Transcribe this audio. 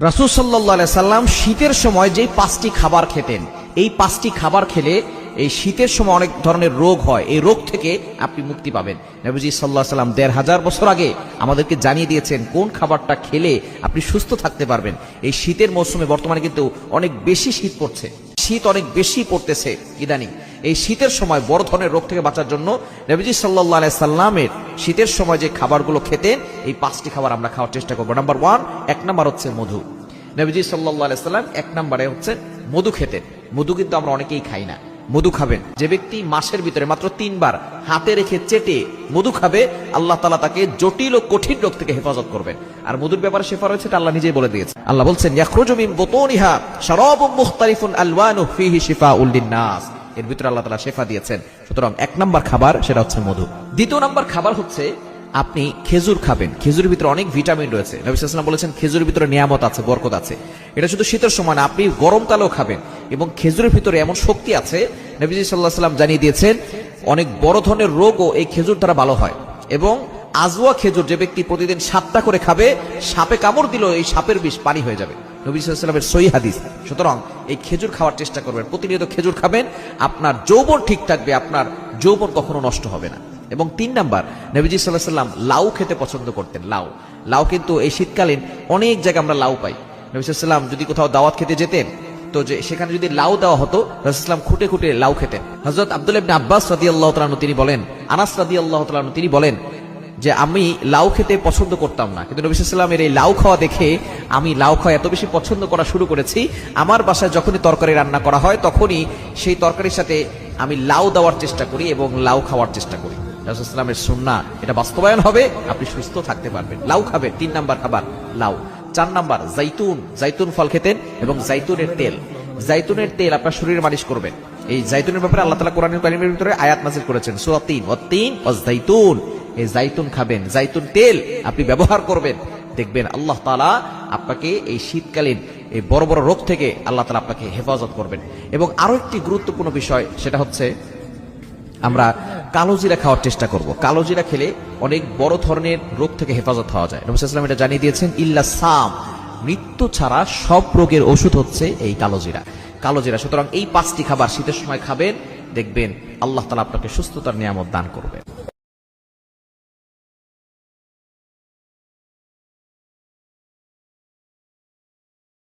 রাসূল সাল্লাল্লাহু আলাইহি সাল্লাম শীতের সময় যে 5টি খাবার খেতেন, এই 5টি খাবার খেলে এই শীতের সময় অনেক ধরনের রোগ হয়, এই রোগ থেকে আপনি মুক্তি পাবেন। নবীজি সাল্লাল্লাহু আলাইহি সাল্লাম 1500 বছর আগে আমাদেরকে জানিয়ে দিয়েছেন কোন খাবারটা খেলে আপনি সুস্থ থাকতে পারবেন। এই শীতের মৌসুমে বর্তমানে কিন্তু অনেক বেশি শীত পড়ছে, শীত অনেক বেশি পড়তেছে ইদানিং। এই শীতের সময় বড় ধরনের রোগ থেকে বাঁচার জন্য নবীজি সাল্লাল্লাহু আলাইহি সাল্লামের শীতের সময় যে খাবারগুলো খেতেন, এই 5টি খাবার আমরা খাওয়ার চেষ্টা করবো। নাম্বার 1, 1 নাম্বার হচ্ছে মধু। নবীজি সাল্লাল্লাহু আলাইহি সাল্লাম 1 নম্বরে হচ্ছে মধু খেতেন। মধু কিন্তু আমরা অনেকেই খাই না। মধু খাবেন। যে ব্যক্তি মাসের ভিতরে মাত্র 3 বার হাতে রেখে চেটে মধু খাবে, আল্লাহ তাআলা তাকে জটিল ও কঠিন রোগ থেকে হেফাজত করবেন। আর মধুর ব্যাপারে শেফা রয়েছে, এটা আল্লাহ নিজেই বলে দিয়েছেন। আল্লাহ বলছেন, ইয়াখরুজু মিন বুতুনিহা শারাবুম মুখতালিফুন আলওয়ানু ফীহি শিফাউল লিন-নাস। এর ভিতরে আল্লাহ তাআলা শেফা দিয়েছেন। সুতরাং 1 নম্বর খাবার সেটা হচ্ছে মধু। 2 নম্বর খাবার হচ্ছে আপনি খেজুর খাবেন। খেজুরের ভিতরে অনেক ভিটামিন রয়েছে। নবী সাল্লাল্লাহু আলাইহি ওয়াসাল্লাম বলেছেন খেজুরের ভিতরে নিয়ামত আছে, বরকত আছে। এটা শুধু শীতের সময় না, আপনি গরমকালেও খাবেন। এবং খেজুরের ভিতরে এমন শক্তি আছে, নবীজি সাল্লাল্লাহু আলাইহি ওয়াসাল্লাম জানিয়ে দিয়েছেন অনেক বড় ধরনের রোগও এই খেজুর দ্বারা ভালো হয়। এবং আজওয়া খেজুর যে ব্যক্তি প্রতিদিন 7টা করে খাবে, সাপে কামড় দিল এই সাপের বিষ পানি হয়ে যাবে। নবী সাল্লাল্লাহু আলাইহি ওয়াসাল্লামের সহিহ হাদিস। সুতরাং এই খেজুর খাওয়ার চেষ্টা করবেন, প্রতিনিয়ত খেজুর খাবেন, আপনার যৌবন ঠিক থাকবে, আপনার যৌবন কখনো নষ্ট হবে না। এবং 3 নাম্বার, নবীজি সাল্লাল্লাহু আলাইহি ওয়াসাল্লাম লাউ খেতে পছন্দ করতেন। লাউ কিন্তু এই শীতকালীন অনেক জায়গায় আমরা লাউ পাই। নবী সাল্লাল্লাহু আলাইহি ওয়াসাল্লাম যদি কোথাও দাওয়াত খেতে যেতেন, তো যে সেখানে যদি লাউ দেওয়া হতো, রাসূল সাল্লাল্লাহু আলাইহি ওয়াসাল্লাম খুঁটে খুঁটে লাউ খেতেন। হযরত আব্দুল্লাহ ইবনে আব্বাস রাদিয়াল্লাহু তাআলা আনহু তিনি বলেন, আনাস রাদিয়াল্লাহু তাআলা আনহু তিনি বলেন যে আমি লাউ খেতে পছন্দ করতাম না, কিন্তু নবী সাল্লাল্লাহু আলাইহি ওয়াসাল্লামের এই লাউ খাওয়া দেখে আমি লাউ খাওয়া এত বেশি পছন্দ করা শুরু করেছি, আমার বাসায় যখনই তরকারি রান্না করা হয় তখনই সেই তরকারির সাথে আমি লাউ দেওয়ার চেষ্টা করি এবং লাউ খাওয়ার চেষ্টা করি। রাসূল সাল্লাল্লাহু আলাইহি ওয়াসাল্লামের সুন্নাহ এটা বাস্তবায়ন হবে, আপনি সুস্থ থাকতে পারবেন। লাউ খাবেন। 3 নাম্বার খাবার লাউ। 4 নাম্বার জাইতুন ফল খেতেন এবং জাইতুনের তেল আপনার শরীরে মালিশ করবেন। এই জাইতুনের ব্যাপারে আল্লাহ তাআলা কোরআনুল কারীমের ভিতরে আয়াত নাযিল করেছেন, সূরা 3, ওয়াত-তিন ওয়াজ-জাইতুন। এই জাইতুন খাবেন, জাইতুন তেল আপনি ব্যবহার করবেন, দেখবেন আল্লাহ তাআলা আপনাকে এই শীতকালীন এই বড় বড় রোগ থেকে আল্লাহ তাআলা আপনাকে হেফাজত করবেন। এবং আরো একটি গুরুত্বপূর্ণ বিষয়, সেটা হচ্ছে আমরা কালোজিরা খাওয়ার চেষ্টা করব। কালোজিরা খেলে অনেক বড় ধরনের রোগ থেকে হেফাজত হওয়া যায়। নবী সাল্লাল্লাহু আলাইহি ওয়াসাল্লাম এটা জানিয়ে দিয়েছেন, ইল্লা সাম, মৃত্যু ছাড়া সব রোগের ওষুধ হচ্ছে এই কালোজিরা। সুতরাং এই 5টি খাবার শীতের সময় খাবেন, দেখবেন আল্লাহ তাআলা আপনাকে সুস্থতার নিয়ামত দান করবেন।